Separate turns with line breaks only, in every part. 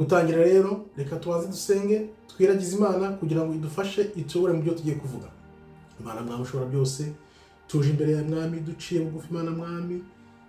dutangira rero reka tubanze dusenge twiragize Imana kugira ngo idufashe ituyobore mu byo tugiye kuvuga. Imana mwami ushobora byose, tuje imbere ya mwami duciye bugufi Imana mwami,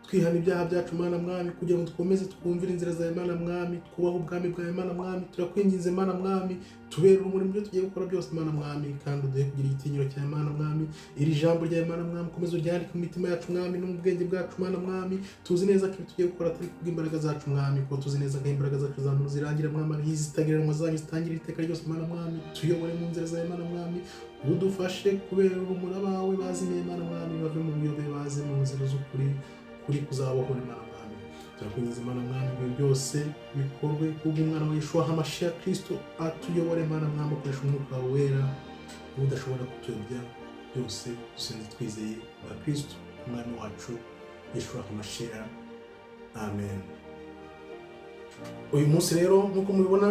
twihana ibyaha byacu Imana mwami kugira ngo dukomeze twumvire inzira za Imana mwami, twubahe ubwami bwa Imana mwami, turakwinginze Imana mwami, tubere urumuri mu byo tugiye gukora byose Imana mwami, kandi uduhe kugira igitinyiro cya Imana mwami. Iri jambo rya Imana mwami komeza uryandike mu mitima yacu mwami no mu bwenge bwacu Imana mwami, tuzi neza ko tugiye gukora turi kubw'imbaraga zacu mwami, ko tuzi neza ko imbaraga zacu zamuntu zirangira mwami, zitagereranywa zanyu zitangira iteka ryose Imana mwami, tuyobore mu nzira za Imana mwami, udufashe kubera urumuri abawe bazimiye Imana mwami, bave mu buyobe baze mu nzira z'ukuri kuri kuzabaho Imana mwami. Turakwinginze Imana mwami ibintu byose bikorwe kubw'umwana wa Yeshua HaMashiach Kristo, atuyobore Imana mwami ukoresha umwuka wera udashobora kutuyobya byose, dusenze twizeye kwa Kristo umwami wacu Yeshua HaMashiach, amen. Uyu munsi rero nk'uko mubibona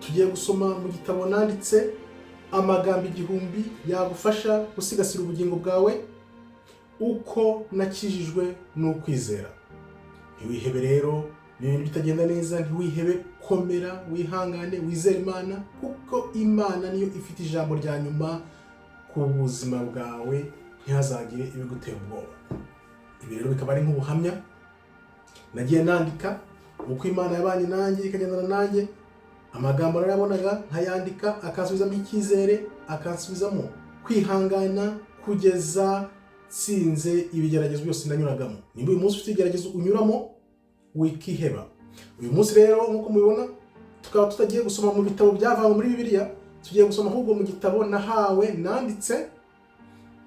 tugiye gusoma mu gitabo nanditse amagambo 1000 yagufasha gusigasira ubugingo bwawe uko nakijijwe n'ukwizera. Ntiwihebe rero ibintu bitagenda neza, ntiwihebe, komera, wihangane, wizere Imana, kuko Imana niyo ifite ijambo rya nyuma ku buzima bwawe, ntihazagire ibigutera ubwoba. Ibi rero bikaba ari nk'ubuhamya nagiye nandika uko Imana yabanye nanjye ikagendana nanjye, amagambo narabonaga nkayandika akansubizamo icyizere, akansubizamo kwihangana kugeza sinze ibigeragezo byose nanyuragamo. Nimba uyu munsi ufite igeragezo unyuramo wikiheba. Uyu munsi rero nk'uko mubibona tukaba tutagiye gusoma mu bitabo byavanywe muri Bibiliya, tugiye gusoma ahubwo mu gitabo nahawe nanditse.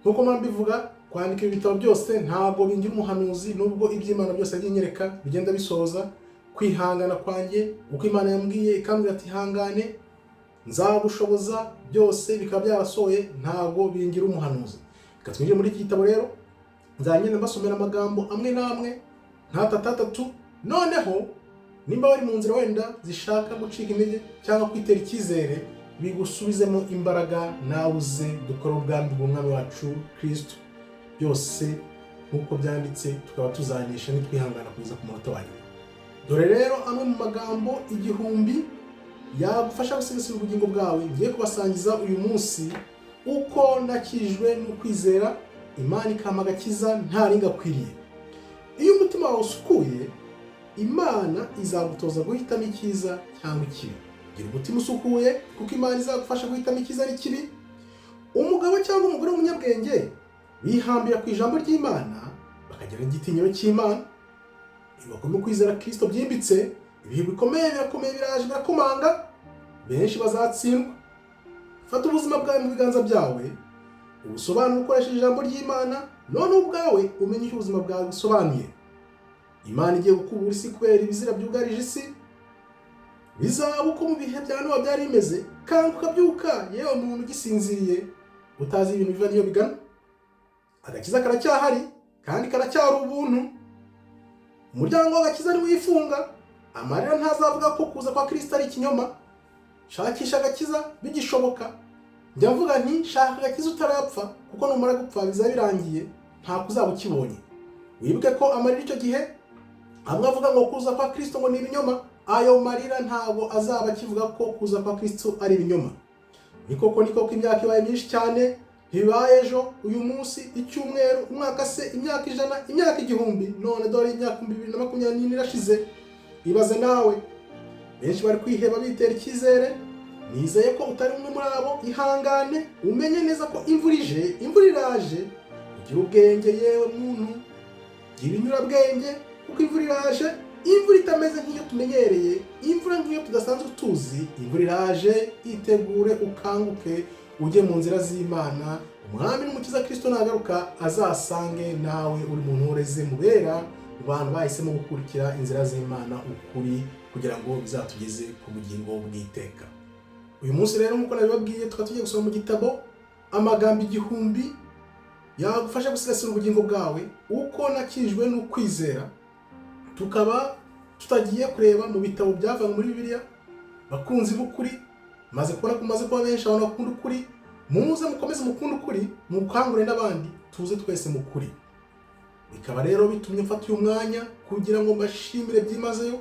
Nk'uko mbivuga, kwandika ibitabo byose ntabwo bingira umuhanuzi, nubwo iby'Imana byose yaginyereka bigenda bisoza kwihangana kwanjye, uko Imana yambwiye ikambwira ati hangane nzagushoboza, byose bikaba byarasohoye, ntabwo bingira umuhanuzi. Katwinjiye muri iki gitabo rero nzagenda mbasomera amagambo amwe n'amwe nk'atatatu. Noneho nimba wari mu nzira wenda zishaka gucika intege cyangwa kwitera icyizere, bigusubizemo imbaraga nawuze dukora ubwami bw'umwami wacu Kristo, byose nk'uko byanditse tukaba tuzanisha nitwihangana kugeza ku munota wa nyuma. Dore rero amwe mu magambo 1000 yagufasha gusigasira ubugingo bwawe ngiye kubasangiza uyu munsi, uko nakijijwe n'ukwizera, Imana ikampa agakiza nta ringa akwiriye. Iyo umutima wawe usukuye, Imana izagutoza guhitamo icyiza cyangwa ikibi. Gira umutima usukuye kuko Imana izagufasha guhitamo icyiza n'ikibi. Umugabo cyangwa umugore w'umunyabwenge bihambira ku ijambo ry'Imana, bakagira igitinyiro cy'Imana, bagomba kwizera Kristo byimbitse, ibihe bikomeye biraje birakomanga, benshi bazatsindwa. Fata ubuzima bwawe mu biganza byawe, ubusobanuro ukoresheje ijambo ry'Imana, none ubwawe umenye icyo ubuzima bwawe busobanuye. Imana igiye gukubura isi kubera ibizira byugarije isi, bizaba uko mu bihe bya Nowa byari bimeze. Kanguka byuka yewe umuntu ugisinziriye utazi ibintu biva niyo bigana. Agakiza karacyahari kandi karacyari ubuntu. Umuryango w'agakiza ni wifunga, amarira ntazavuga ko kuza kwa Kristo ari ikinyoma. Shakisha agakiza bigishoboka. Njya mvuga nti shaka agakiza utarapfa, kuko numara gupfa bizaba birangiye, nta kuzaba ukibonye. Wibuke ko amarira icyo gihe amwe avuga ngo kuza kwa Kristo ngo ni ibinyoma, ayo marira ntabwo azaba akivuga ko kuza kwa Kristo ari ibinyoma. Ni koko imyaka ibaye myinshi cyane, ntibibaye ejo, uyu munsi, icyumweru, umwaka se, imyaka 100, imyaka 1000, none dore imyaka 2024 irashize. Ibaze nawe, benshi bari kwiheba bitera icyizere. Nizeye ko utari umwe muri abo. Ihangane, umenye neza ko imvura iraje. Ugira ubwenge yewe muntu, gira inyurabwenge, kuko imvura iraje. Imvura itameze nk'iyo tumenyereye, imvura nk'iyo tudasanzwe tuzi. Imvura iraje, itegure ukanguke, ujye mu nzira z'Imana. Umwami n'umukiza Kristo nagaruka azasange nawe uri muntu ureze mubera mu bantu bahisemo gukurikira inzira z'Imana ukuri, kugira ngo bizatugeze ku bugingo bw'iteka. Uyu munsi rero nk'uko nabibabwiye, tukaba tugiye gusoma mu gitabo amagambo 1000 yagufasha gusigasira ubugingo bwawe uko nakijijwe n'ukwizera. Tukaba tutagiye kureba mu bitabo byavanywe muri Bibiliya. Bakunzi b'ukuri, maze kubona kumaze kuba benshi abantu bakunda ukuri, muze mukomeze mukunda ukuri, mukangure n'abandi, tuze twese mu kuri. Bikaba rero bitumye mfata uyu mwanya kugira ngo mbashimire byimazeyo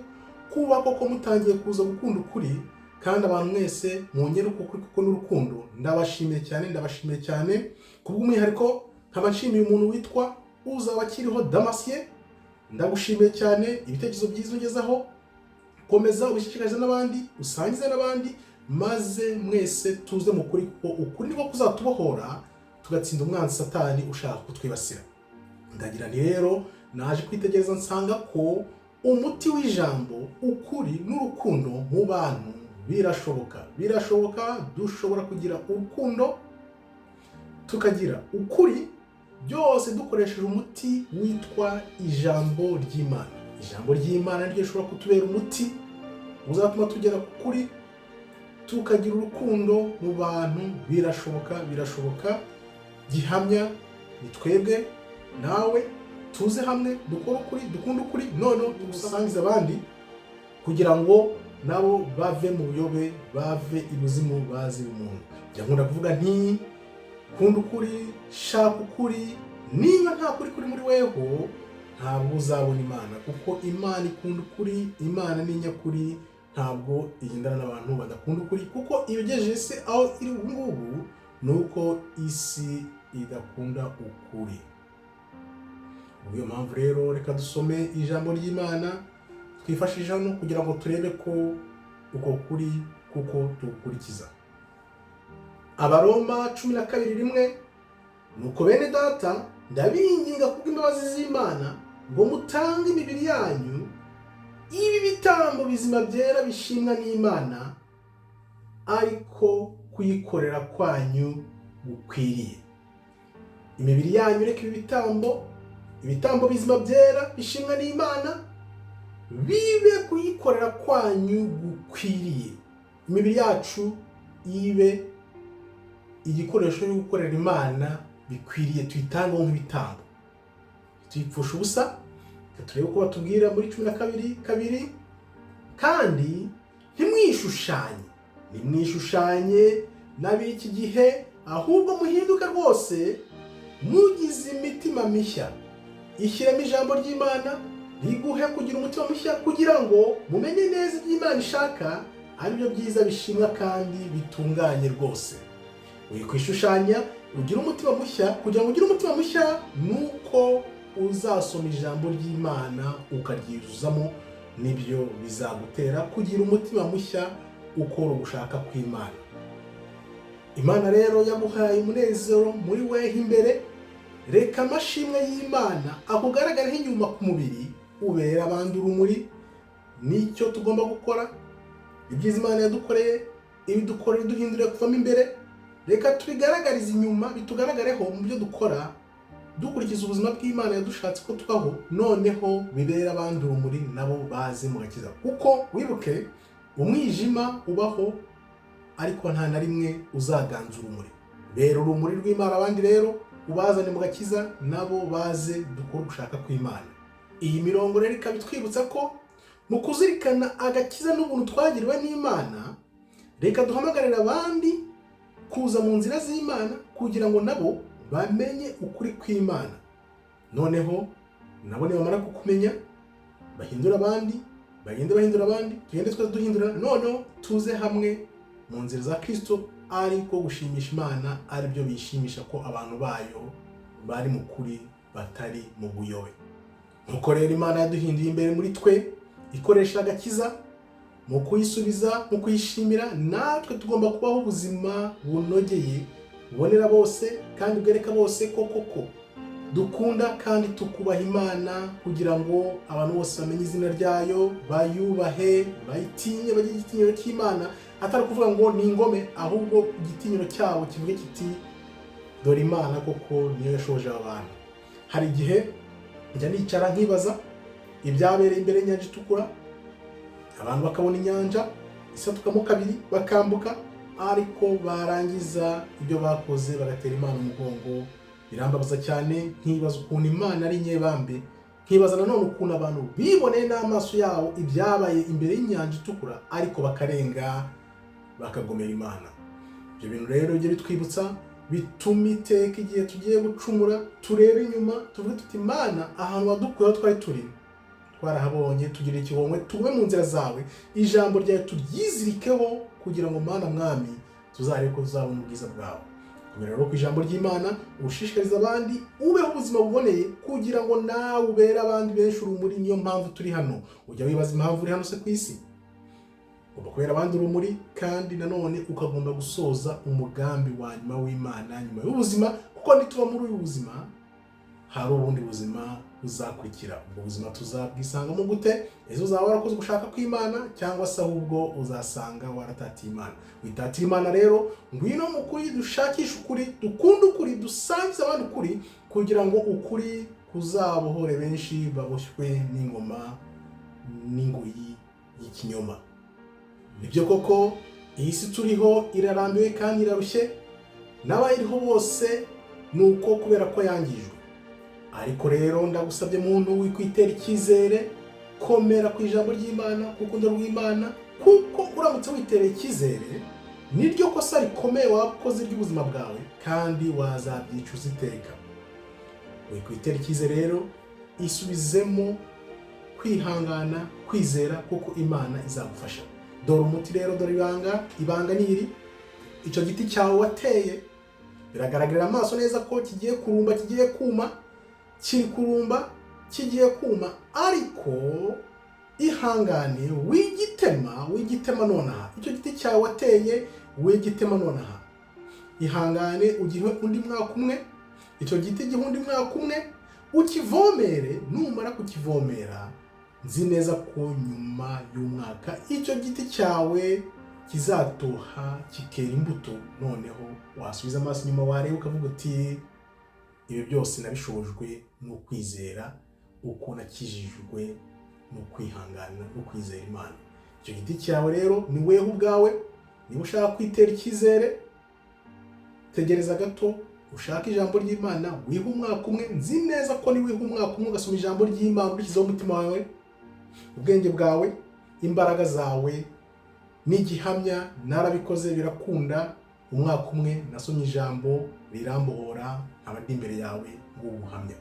kuba koko mutangiye kuza gukunda ukuri, kandi abantu mwese mwongere uko kuri kuko n'urukundo. Ndabashimiye cyane kubw'umwihariko nkaba nshimiye umuntu witwa Uzabakiriho Damasien. Ndagushimiye cyane ibitekerezo byiza ungezaho, komeza ubishishikarize n'abandi, usangize n'abandi, maze mwese tuze mu kuri kuko ukuri niko kuzatubohora tugatsinda umwanzi Satani ushaka kutwibasira. Ndagira nti rero naje kwitegereza nsanga ko umuti w'ijambo, ukuri n'urukundo mu bantu birashoboka. Dushobora kugira urukundo tukagira ukuri, byose dukoresheje umuti witwa ijambo ry'Imana. Ijambo ry'Imana niryo rishobora kutubera umuti uzatuma tugera ku kuri, tukagira urukundo mu bantu. Birashoboka. Gihamya ni twebwe nawe, tuze hamwe dukora ukuri, dukunda ukuri, none tugusangize abandi kugira ngo nabo bave mu buyobe, bave ibuzimu, bazi umuntu. Njya nkunda kuvuga nti kunda ukuri, shaka ukuri. Niba nta kuri kuri muri weho, ntabwo uzabona Imana, kuko Imana ikunda ukuri. Imana ni nyakuri, ntabwo igendana n'abantu badakunda ukuri, kuko ibigejeje isi aho iri ubu ngubu ni uko isi idakunda ukuri. Niyo mpamvu rero reka dusome ijambo ry'Imana twifashishije hano kugira ngo turebe ko uko kuri kuko tukurikiza. Abaroma 12:1, nuko bene data ndabinginga kubw'imbabazi z'Imana ngo mutange imibiri yanyu ibi bitambo bizima byera bishimwa n'Imana, ariko kuyikorera kwanyu gukwiriye. Imibiri yanyu reka ibitambo bizima byera bishimwa n'Imana bibe kuyikorera kwanyu gukwiriye. Imibiri yacu ibe igikoresho cyo gukorera Imana bikwiriye, tuyitange nk'ibitambo, tuyipfusha ubusa. Turebe ko batubwira muri 12:2, kandi ntimwishushanye n'ab'iki gihe, ahubwo muhinduke rwose mugize imitima mishya. Ishyiremo ijambo ry'Imana riguhe kugira umutima mushya, kugira ngo mumenye neza ibyo Imana ishaka, ari byo byiza, bishimwa kandi bitunganye rwose. Wikwishushanya, ugire umutima mushya. Kugira ngo ugire umutima mushya nuko uzasoma ijambo ry'Imana ukaryuzuzamo, nibyo bizagutera kugira umutima mushya ukora ugushaka kw'Imana. Imana rero yaguhaye umunezero muri weho imbere. Reka amashimwe y'Imana akugaragareho inyuma ku mubiri, ubera abandi urumuri. Nicyo tugomba gukora. Ibyiza Imana yadukoreye, ibidukorera duhindurira kuvamo imbere, reka tubigaragarize inyuma, bitugaragareho mu byo dukora, dukurikiza ubuzima bw'Imana yadushatse ko tubaho, noneho bibera abandi urumuri, nabo baze mu gakiza. Kuko wibuke, umwijima ubaho ariko nta na rimwe uzaganza urumuri. Bera urumuri rw'Imana abandi rero, ubazane mu gakiza, nabo baze dukora gushaka kw'Imana. Iyi mirongo rero ikaba itwibutsa ko mu kuzirikana agakiza n'ubuntu twagiriwe n'Imana, reka duhamagarira abandi kuza mu nzira z'Imana kugira ngo nabo bamenye ukuri kw'Imana. Noneho nabo nibamara kukumenya, bahindura abandi, bahindura abandi, tugende twese duhindura, noneho tuze hamwe mu nzira za Kristo, ariko gushimisha Imana ari byo bishimisha ko abantu bayo bari mu kuri, batari mu buyobe. Nuko rero Imana yaduhinduye imbere muri twe, ikoresha agakiza mu kuyisubiza, mu kuyishimira. Natwe tugomba kubaho ubuzima bunogeye, bubonera bose kandi bwereka bose koko dukunda kandi tukubaha Imana, kugira ngo abantu bose bamenye izina ryayo, bayubahe, bayitinye, bagire igitinyiro cy'Imana. Atari kuvuga ngo ni ingome, ahubwo igitinyiro cyabo kivuge kiti dore Imana koko niyo yashoje abantu. Hari igihe njya nicara nkibaza ibyabereye imbere y'inyanja itukura, abantu bakabona inyanja isatukamo kabiri bakambuka, ariko barangiza ibyo bakoze bagatera Imana umugongo. Birambabaza cyane, nkibaza ukuntu Imana ari nyebambe, nkibaza nanone ukuntu abantu biboneye n'amaso yabo ibyabaye imbere y'inyanja itukura, ariko bakarenga bakagomera Imana. Ibyo bintu rero bijye bitwibutsa, bituma iteka igihe tugiye gucumura turebe inyuma, tuvuge tuti Imana, ahantu wadukuyeho twarahabonye, tugira ikihomwe, tuve mu nzira zawe, ijambo ryawe turyizirikeho kugira ngo Mana mwami tuzarebe ko tuzabona ubwiza bwawe. Komera rero ku ijambo ry'Imana, ushishikariza abandi, ubeho ubuzima buboneye kugira ngo nawe ubere abandi benshi urumuri. Niyo mpamvu turi hano. Ujya wibaza impamvu uri hano se ku isi? Ugomba kubera abandi urumuri, kandi nanone ukagomba gusoza umugambi wa nyuma w'Imana nyuma y'ubuzima, kuko nituba muri uyu buzima hari ubundi buzima buzakurikira. Ubwo buzima tuzabwisangamo gute? Ezo uzaba warakoze gushaka kw'Imana, cyangwa se ahubwo uzasanga waratatiye Imana. Witatira Imana rero, ngwino mu kuri, dushakishe ukuri, dukunde ukuri, dusangize abandi ukuri, kugira ngo ukuri kuzabohore benshi baboshywe n'ingoma n'ingoyi y'ikinyoma. Nibyo koko iyi si turiho irarambiwe kandi irarushye, n'abayiriho bose nuko kubera ko yangijwe. Ariko rero ndagusabye muntu wikwitera icyizere, komera ku ijambo ry'Imana, ku rukundo rw'Imana, kuko uramutse witereye icyizere niryo kosa rikomeye wakoze ry'ubuzima bwawe, kandi wazabyicuza iteka. Wikwitera icyizere rero, isubizemo kwihangana, kwizera, kuko Imana izagufasha. Dore umuti rero, dore ibanga ni iri. Icyo giti cyawe wateye biragaragarira amaso neza ko kigiye kurumba, kigiye kuma, kiri kurumba, kigiye kuma, ariko ihangane, wigitema nonaha. Icyo giti cyawe wateye wigitema nonaha. Ihangane, ugihe undi mwaka umwe, icyo giti gihe undi mwaka umwe, ukivomere. Numara kukivomera, nzi neza ko nyuma y'umwaka icyo giti cyawe kizatoha, kikera imbuto. Noneho wasubiza amaso inyuma, wareba ukavuga uti ibi byose nabishojwe no kwizera, uko nakijijwe no kwihangana no kwizera Imana. Icyo giti cyawe rero ni weho ubwawe. Niba ushaka kwitera icyizere, tegereza gato, ushaka ijambo ry'Imana, wiha umwaka umwe. Nzi neza ko niwiha umwaka umwe ugasoma ijambo ry'Imana, ushyizeho umutima wawe, ubwenge bwawe, imbaraga zawe, n'igihamya, narabikoze birakunda. Umwaka umwe nasomye ijambo rirambohora, abandi imbere yawe ngubuhamya.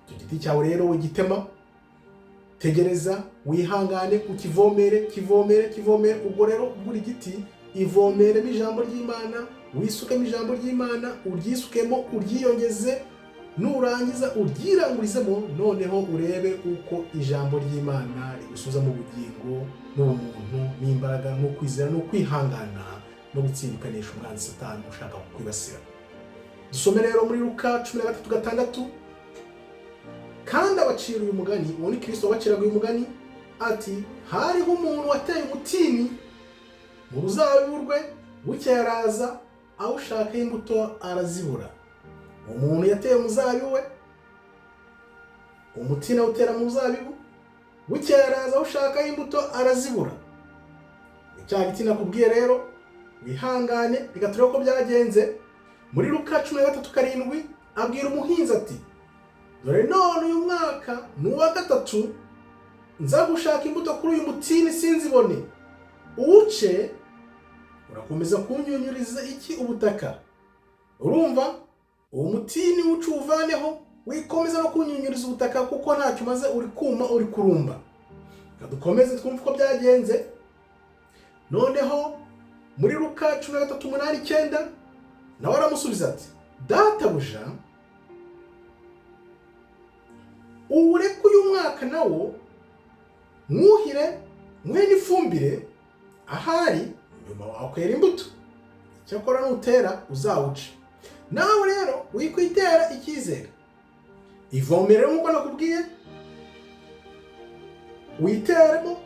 Icyo giti cyawe rero wigitema, tegereza, wihangane, ukivomere, kivomere. Ubwo rero buri giti ivomeremo ijambo ry'Imana, wisukemo ijambo ry'Imana, uryisukemo, uryiyongeze, nurangiza uryirangurizemo. Noneho urebe uko ijambo ry'Imana rigusubiza mu bugingo n'ubumuntu n'imbaraga no kwizera no kwihangana no gutsindikanisha umwanzi Satani ushaka kukwibasira. Dusome rero muri Luka 13:6. Kandi abacira uyu mugani, uwo ni Kristo wabaciraga uyu mugani, ati hariho umuntu wateye umutini mu ruzabibu rwe, bukeye araza awushakaho imbuto arazibura. Umuntu yateye umuzabibu we, umutini awutera mu ruzabibu, bukeye araza awushakaho imbuto arazibura. Icya giti nakubwiye rero, wihangane, reka turebe ko byagenze. Muri Luka 13:7 abwira umuhinzi ati dore none uyu mwaka ni uwa gatatu nza gushaka imbuto kuri uyu mutini sinzibone. Uwuce urakomeza kunyunyuriza iki ubutaka. Urumva, uwo mutini uca uvaneho, wikomeza no kunyunyuriza ubutaka, kuko ntacyo umaze, uri kuma, uri kurumba. Dukomeze twumve uko byagenze. Noneho muri Luka 13:8-9 nawe aramusubiza ati databuja, uwureke uyu mwaka nawo mwuhire, mwe n'ifumbire, ahari nyuma wakwera imbuto. Cyakora nutera uzawuca. Nawe rero wikwitera icyizere, ivomere nk'uko nakubwiye, witeremo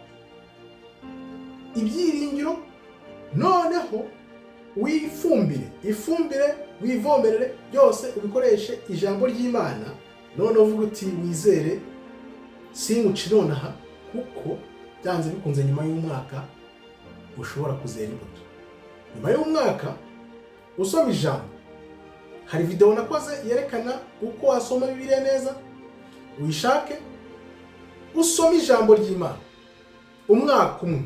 ibyiringiro, noneho ifumbire wivomerere, byose ubikoreshe ijambo ry'Imana. None uvuga uti wizere, singuci nonaha, kuko byanze bikunze nyuma y'umwaka ushobora kuzera imbuto. Nyuma y'umwaka usoma ijambo, hari video nakoze yerekana uko wasoma Bibiliya neza. Uyishake usome ijambo ry'Imana umwaka umwe,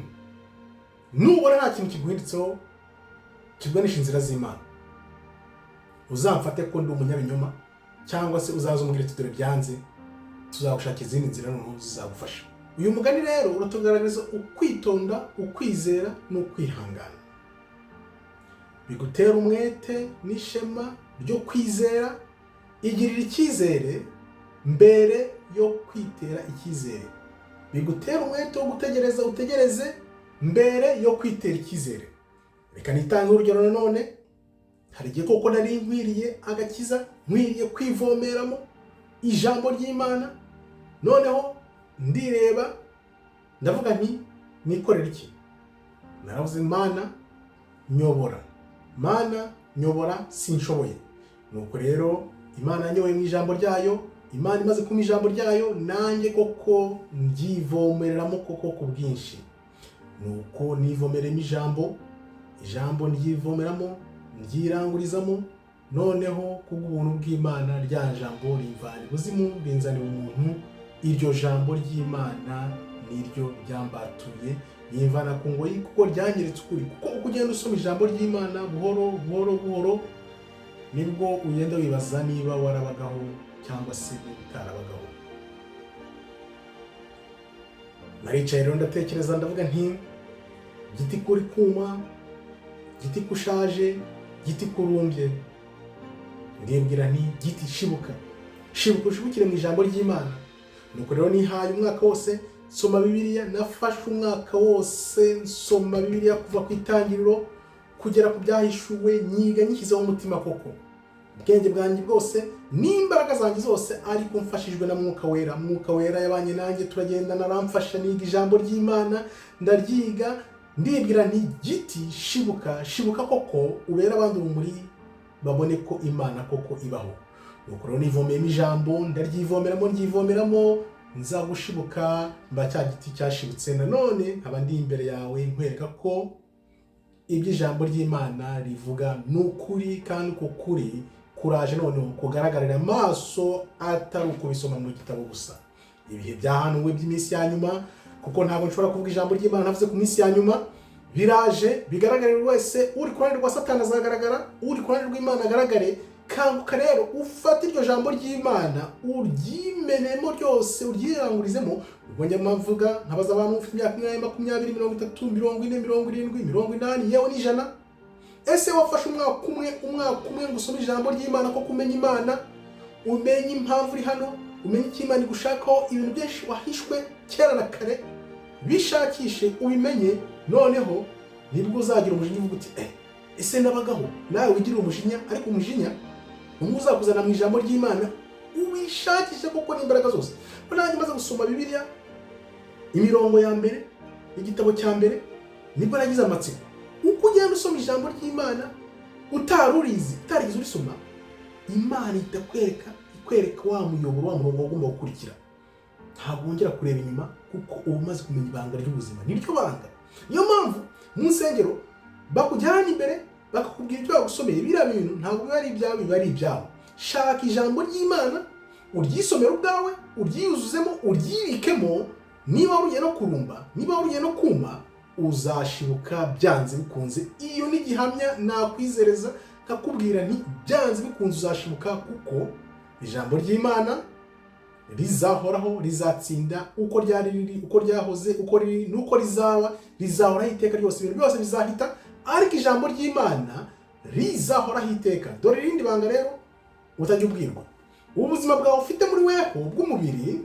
nubona nta kintu kiguhindutseho kigwanisha inzira z'Imana, uzamfate ko ndi umunyabinyoma, cyangwa se uzaza umbwire dore byanze, tuzagushaka izindi nzira noneho zizagufasha. uyu mugani rero uratugaragariza ukwitonda, ukwizera n'ukwihangana. Bigutera umwete n'ishema ryo kwizera. Igirira icyizere mbere yo kwitera icyizere. Bigutera umwete wo gutegereza, utegereze mbere yo kwitera icyizere. Reka nitange urugero nanone. Hari igihe koko nari nkwiriye agakiza, nkwiriye kwivomeramo ijambo ry'Imana, noneho ndireba ndavuga nti nikorera iki? Naravuze Mana nyobora, Mana nyobora, sinshoboye. Nuko rero Imana yanyoboye mu ijambo ryayo. Imana imaze kumpa ijambo ryayo, nanjye koko ndyivomereramo koko ku bwinshi. Nuko nivomeremo ijambo ndyivomeramo, ndyirangurizamo, noneho kubw'ubuntu bw'Imana rya jambo rimvana ibuzimu rinzanira umuntu. Iryo jambo ry'Imana niryo ryambatuye rimvana ku ngoyi, kuko ryanyeretse ukuri. Kuko uko ugenda usoma ijambo ry'Imana buhoro nibwo ugenda wibaza niba warabagaho cyangwa se utarabagaho. Naricaye rero ndatekereza, ndavuga nti giti kuri kuma, giti kushaje, giti kurumbye. Ndibwira nti giti shibuka ushibukire mu ijambo ry'Imana. Nuko rero nihaye umwaka wose nsoma Bibiliya. Nafashe umwaka wose nsoma Bibiliya kuva ku itangiriro kugera ku byahishuwe, nyiga nyishyizeho umutima koko, ubwenge bwanjye bwose n'imbaraga zanjye zose, ariko mfashijwe na Mwuka Wera. Mwuka Wera yabanye nanjye, turagendana, aramfasha, niga ijambo ry'Imana, ndaryiga. Ndibwira nti giti shibuka koko, ubera abandi urumuri, babone ko Imana koko ibaho. Nuko rero nivomeyemo ijambo, ndyivomeramo, nza gushibuka, mba cya giti cyashibutse. Nanone nkaba ndi imbere yawe nkwereka ko ibyo ijambo ry'Imana rivuga n'ukuri, kandi uko kuri kuraje noneho kugaragarira amaso, atari ukubisoma mu gitabo gusa. Ibihe byahanuwe by'iminsi ya nyuma, kuko ntabwo nshobora kuvuga ijambo ry'Imana navuze ku minsi ya nyuma, biraje bigaragarira wese. Uri ku ruhande rwa Satani azagaragara, uri ku ruhande rw'Imana agaragare. Kanguka rero ufate iryo jambo ry'Imana, uryimenemo ryose, uryirangurizemo. Ubwo njya mvuga nkabaza abantu ufite imyaka 20, 30, 40, 70, 80 yewe n'ijana. Ese wafashe umwaka umwe gusoma ijambo ry'Imana, ko kumenya Imana, umenye impamvu uri hano, umenye icyo Imana igushakaho, ibintu byinshi wahishwe kera na kare, bishakishe ubimenye. Noneho nibwo uzagira umujinya uvuga uti ese nabagaho. Nawe wigira umujinya, ariko umujinya umwe uzakuzana mu ijambo ry'Imana, ubishakishe koko n'imbaraga zose. Nanjye maze gusoma Bibiliya imirongo ya mbere, igitabo cya mbere, nibwo nagize amatsiko. Uko ugenda usoma ijambo ry'Imana utarigeze urisoma, Imana ikwereka wa muyoboro, wa murongo ugomba gukurikira. Ntabwo wongera kureba inyuma, kuko uba umaze kumenya ibanga ry'ubuzima. Niryo banga. Niyo mpamvu mu nsengero bakujyana imbere bakakubwira ibyo bagusomeye. Biriya bintu ntabwo biba ari ibyawe, biba ari ibyabo. Shaka ijambo ry'Imana, uryisomere ubwawe, uryiyuzuzemo, uryibikemo. Niba urugiye no kurumba, niba urugiye no kuma, uzashibuka byanze bikunze. Iyo ni gihamya nakwizereza, kakubwira nti byanze bikunze uzashibuka, kuko ijambo ry'Imana rizahoraho, rizatsinda. Uko ryari riri, uko ryahoze, uko riri, nuko rizahoraho iteka ryose. Ibintu byose bizahita, ariko ijambo ry'Imana rizahoraho iteka. Dore irindi banga rero utajya ubwirwa. Ubuzima bwawe ufite muri weho bw'umubiri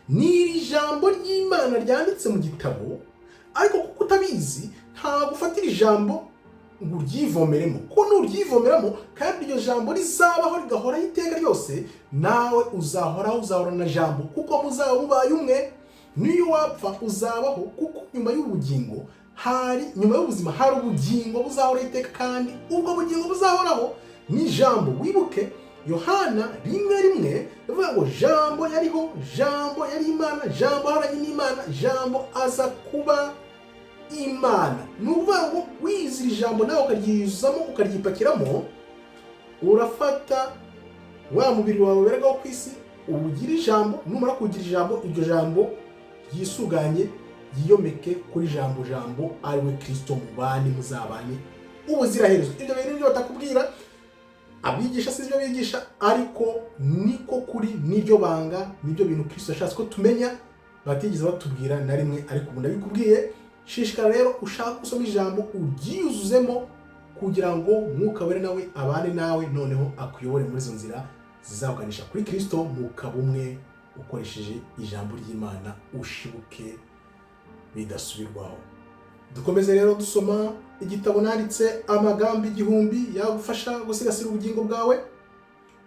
ni iri jambo ry'Imana ryanditse mu gitabo, ariko kuko utabizi ntabwo ufatira ijambo ngo uryivomeremo. Ko nuryivomeramo kandi iryo jambo rizabaho rigahoraho iteka ryose, nawe uzahorana jambo, kuko muzaba mubaye umwe. Niyo wapfa uzabaho, kuko nyuma y'ubuzima hari ubugingo buzahoraho iteka, kandi ubwo bugingo buzahoraho ni jambo. Wibuke Yohana 1:1 bivuga ngo jambo yariho, jambo yari Imana, jambo aharanye n'Imana, jambo aza kuba Imana. Nuvuga ngo wizira ijambo nawe ukaryizamo, ukaryipakiramo, urafata wa mubiri wawe weragaho ku isi, ugira ijambo. Numara kugira ijambo, iryo jambo ryisuganye yiyomeke kuri jambo ariwe Kristo, mubane muzabane ubuziraherezo. Ibyo bintu byo batakubwira abigisha, si byo bigisha, ariko niko kuri, nibyo banga, nibyo bintu Kristo yashatse ko tumenya. batigeze batubwira na rimwe, ariko ubu ndabikubwiye. Shishikara rero ushaka gusoma ijambo uryiyuzuzemo kugira ngo Mwuka Wera nawe abane nawe, noneho akuyobore muri izo nzira zizaganisha kuri Kristo mu kabumwe, ukoresheje ijambo ry'Imana ushibuke bidasubirwaho. Dukomeze rero dusoma igitabo nanditse, amagambo 1000 yagufasha gusigasira ubugingo bwawe,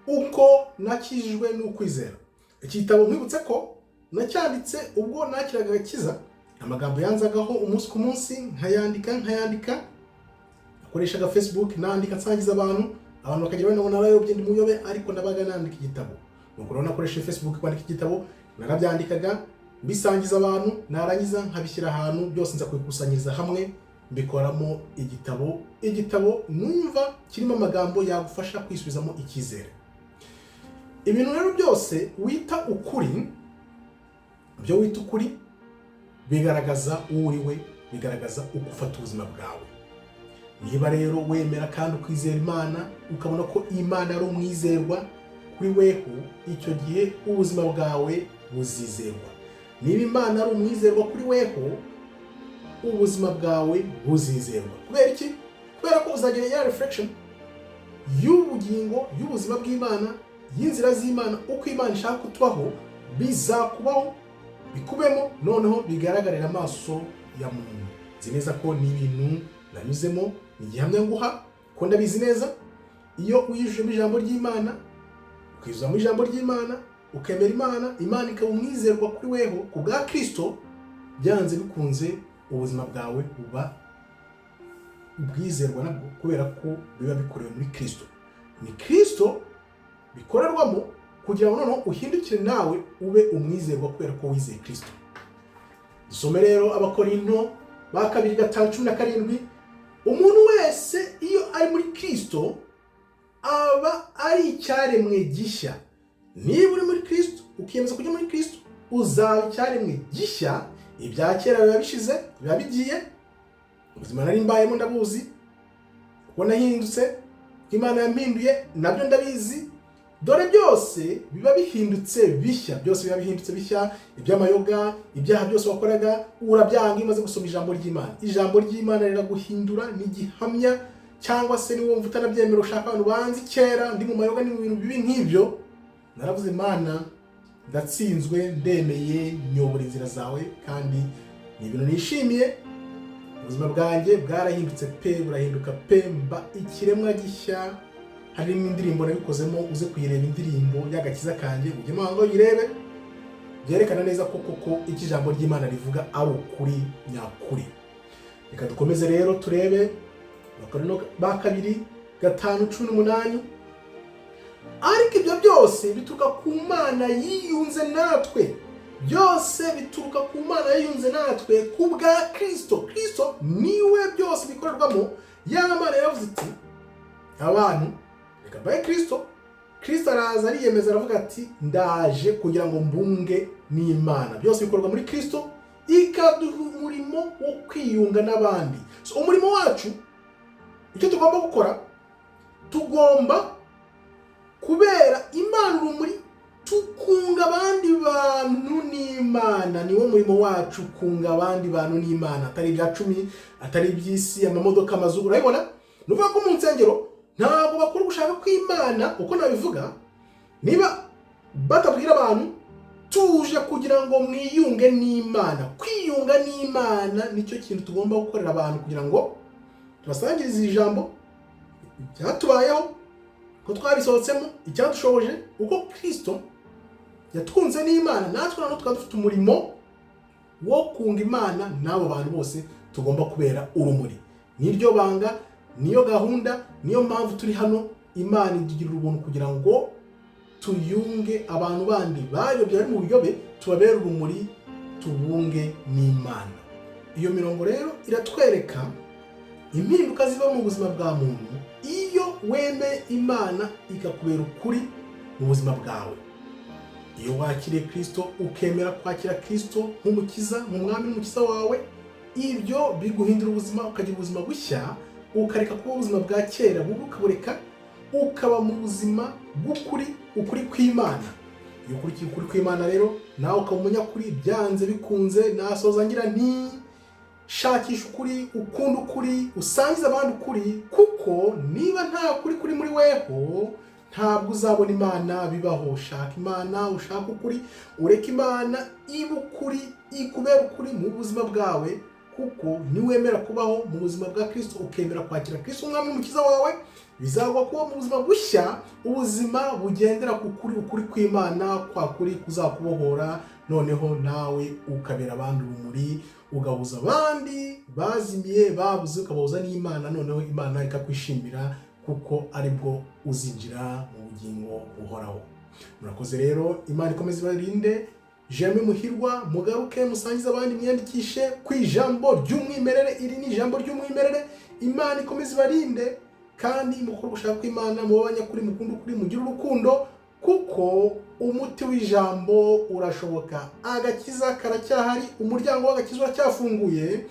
uko nakijijwe n'ukwizera. Iki gitabo nkwibutse ko nacyanditse ubwo nakiraga agakiza, amagambo yanzagaho umunsi ku munsi, nkayandika akoreshaga Facebook, nandika nsangiza abantu bakagira banabona narayobye ndi muyobe, ariko nabaga nandika igitabo. Nuko rero nakoresheje Facebook kwandika igitabo, narabyandikaga bisangiza abantu, narangiza nkabishyira ahantu, byose nza kubikusanyiriza hamwe mbikoramo igitabo numva kirimo amagambo yagufasha kwisubizamo icyizere. Ibintu rero byose wita ukuri, byo wita ukuri bigaragaza uwo uriwe, bigaragaza uko ufata ubuzima bwawe. Niba rero wemera kandi ukwizera Imana, ukabona ko Imana ari umwizerwa kuri weho, icyo gihe ubuzima bwawe buzizerwa. Niba Imana ari umwizerwa kuri weho, ubuzima bwawe buzizerwa. Kubera iki? Kubera ko uzagira ya reflection y'ubugingo, y'ubuzima bw'Imana, y'inzira z'Imana, uko Imana ishaka kutubaho, bizakubaho, bikubemo, noneho bigaragarira amaso ya muntu. Nzi neza ko ni ibintu nanyuzemo, ni igihamya nguha ko ndabizi neza. Iyo uyijujemo ijambo ry'Imana, ukizuzamo ijambo ry'Imana, ukemera Imana ikaba umwizerwa kuri weho ku bwa Kristo, byanze bikunze ubuzima bwawe buba ubwizerwa nabwo, kubera ko biba bikorewe muri Kristo. Ni Kristo bikorerwamo kugira ngo noneho uhindukire nawe ube umwizerwa kubera ko wizeye Kristo. Dusome rero Abakorinto ba 2:5-17. Umuntu wese iyo ari muri Kristo aba ari icyaremwe gishya. Niba uri muri Kristo, ukiyemeza kujya muri Kristo, uzaba icyaremwe gishya. Ibya kera biba bishize, biba bigiye. Ubuzima nari mbayemo ndabuzi, uko nahindutse, Imana yampinduye nabyo ndabizi. Dore byose biba bihindutse bishya, byose biba bihindutse bishya. Iby'amayoga, ibyaha byose wakoraga urabyanga imaze gusoma ijambo ry'Imana. Ijambo ry'Imana riraguhindura, ni gihamya, cyangwa se ni wumva utanabyemera ushaka abantu banzi kera ndi mu mayoga, ni mu bintu bibi nk'ibyo. Naravuze Imana, ndatsinzwe, ndemeye, nyobora inzira zawe, kandi ni ibintu nishimiye. Ubuzima bwanjye bwarahindutse pe, burahinduka pe, mba ikiremwa gishya. Hari n'indirimbo nabikozemo, uze kuyireba indirimbo y'agakiza kanjye, ujye muhango uyirebe, byerekana neza ko koko iki jambo ry'Imana rivuga ari ukuri nyakuri. Reka dukomeze rero turebe Abakorinto ba 2:5-18. Ariko ibyo byose bituruka ku Mana yiyunze natwe. Byose bituruka ku Mana yiyunze natwe ku bwa Kristo. Kristo niwe byose bikorerwamo. Ya Mana yavuze iti, abantu reka baye Kristo. Kristo araza ariyemeza aravuga ati, ndaje kugira ngo mbunge n'Imana. Byose bikorwa muri Kristo, ikaduha umurimo wo kwiyunga n'abandi. So umurimo wacu, icyo tugomba gukora, tugomba kubera Imana urumuri, tukunga abandi bantu n'Imana. Niwo murimo wacu, kunga abandi bantu n'Imana, atari ibya 10, atari iby'isi, amamodoka, amazu. Urabibona? Nuvuga ko mu nsengero ntabwo bakora gushaka kw'Imana, uko nabivuga. Niba batabwira abantu tuje kugira ngo mwiyunge n'Imana, kwiyunga n'Imana nicyo kintu tugomba gukorera abantu, kugira ngo tubasangirize ijambo byatubayeho, ko twabisohotsemo, icyadushoboje, uko Kristo yatwunze n'Imana, natwe nano tukaba dufite umurimo wo kunga Imana n'abo bantu bose tugomba kubera urumuri. Niryo banga, niyo gahunda, niyo mpamvu turi hano. Imana idugirira ubuntu kugira ngo tuyunge abantu bandi bayobye ari mu buyobe, tubabere urumuri, tubunge n'Imana. Iyo mirongo rero iratwereka impinduka ziba mu buzima bwa muntu iyo wemeye Imana ikakubera ukuri mu buzima bwawe. Iyo wakiriye Kristo, ukemera kwakira Kristo nk'umukiza, nk'umwami n'umukiza wawe, ibyo biguhindura ubuzima, ukagira ubuzima bushya, ukareka kuba ubuzima bwa kera bubi, ukabureka ukaba mu buzima bw'ukuri, ukuri kw'Imana. iyo ukurikiye ukuri kw'Imana rero nawe ukaba umunyakuri byanze bikunze, nasoza ngira nti shakisha ukuri, ukunda ukuri, usangize abandi ukuri, kuko niba nta kuri kuri muri weho ntabwo uzabona Imana bibaho. Shaka Imana, ushaka ukuri, ureke Imana iba ukuri, ikubera ukuri mu buzima bwawe, kuko niwemera kubaho mu buzima bwa Kristo, ukemera kwakira Kristo umwami n'umukiza wawe, bizagwa kuba mu buzima bushya, ubuzima bugendera ku kuri, ukuri kw'Imana, kwa kuri kuzakubohora, noneho nawe ukabera abandi urumuri, ugahuza abandi bazimiye babuze, ukabahuza n'Imana, noneho Imana ikakwishimira, kuko aribwo uzinjira mu bugingo buhoraho. Murakoze rero, Imana ikomeze ibarinde. Jamais Muhirwa, mugaruke musangize abandi, mwiyandikishe ku ijambo ry'umwimerere. Iri ni ijambo ry'umwimerere. Imana ikomeze ibarinde, kandi mukore gushaka kw'Imana, mu banyakuri, mukunda ukuri, mugire urukundo, kuko umuti w'ijambo urashoboka. Agakiza karacyahari, umuryango w'agakiza uracyafunguye.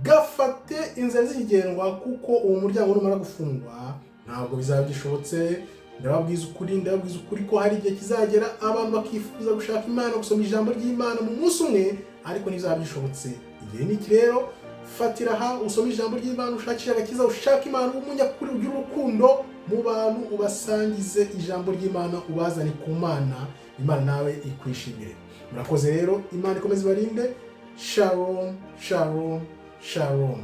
Gafate inzira zigendwa, kuko uwo muryango numara gufungwa ntabwo bizaba bishobotse. Ndababwiza ukuri ko hari igihe kizagera abantu bakifuza gushaka Imana, gusoma ijambo ry'Imana mu munsi umwe, ariko ntibizaba bishobotse. Igihe niki rero, fatira aha, usome ijambo ry'Imana, ushakishe agakiza, ushaka Imana, umunyakuri, ugira urukundo mu bantu, ubasangize ijambo ry'Imana, ubazane ku Mana, Imana nawe ikwishimire. Murakoze rero, Imana ikomeze ibarinde. Shalom, shalom, shalom.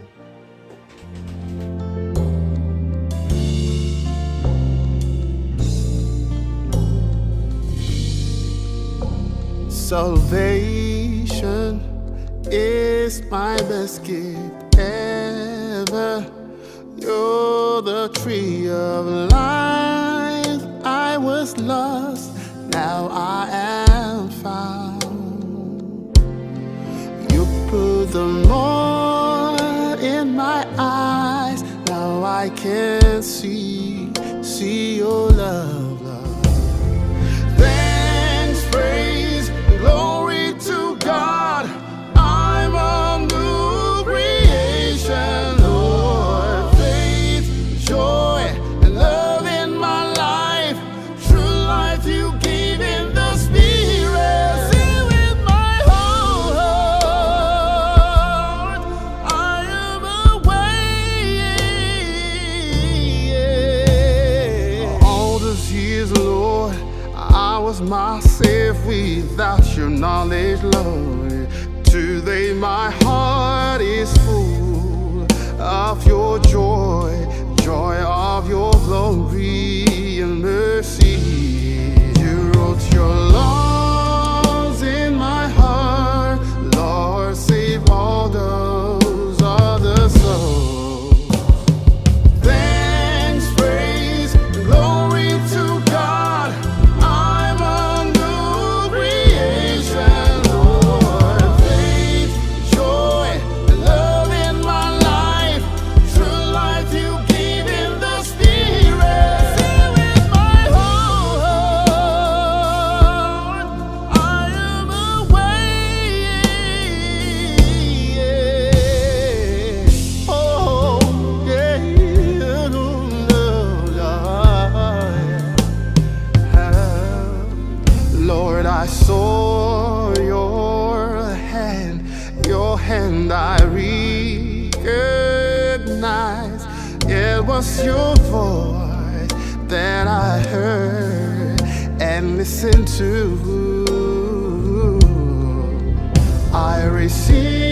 Salvation is my best gift ever. You're the tree of life. I was lost, now I am found. You put the more in my eyes. Now I can see your love, love. Thanks, praise, glory to God. I'm a new creation, Lord. Faith, joy, and love in my life. True life you gave in the Spirit. Sing with my whole heart. I am away. All those years, Lord, I was myself without your knowledge, Lord. Today my heart is full of your joy, joy of your glory and mercy. You wrote your laws in my heart, Lord, save all those other souls. Thanks, praise, glory to God. I'm a new creation, Lord. Faith, joy, and love in my life. True life you gave in the Spirit. Sing with my whole heart. I am away. Oh, yeah. Lord, I saw your hand I recognize. It was your voice that I heard and listened to. I received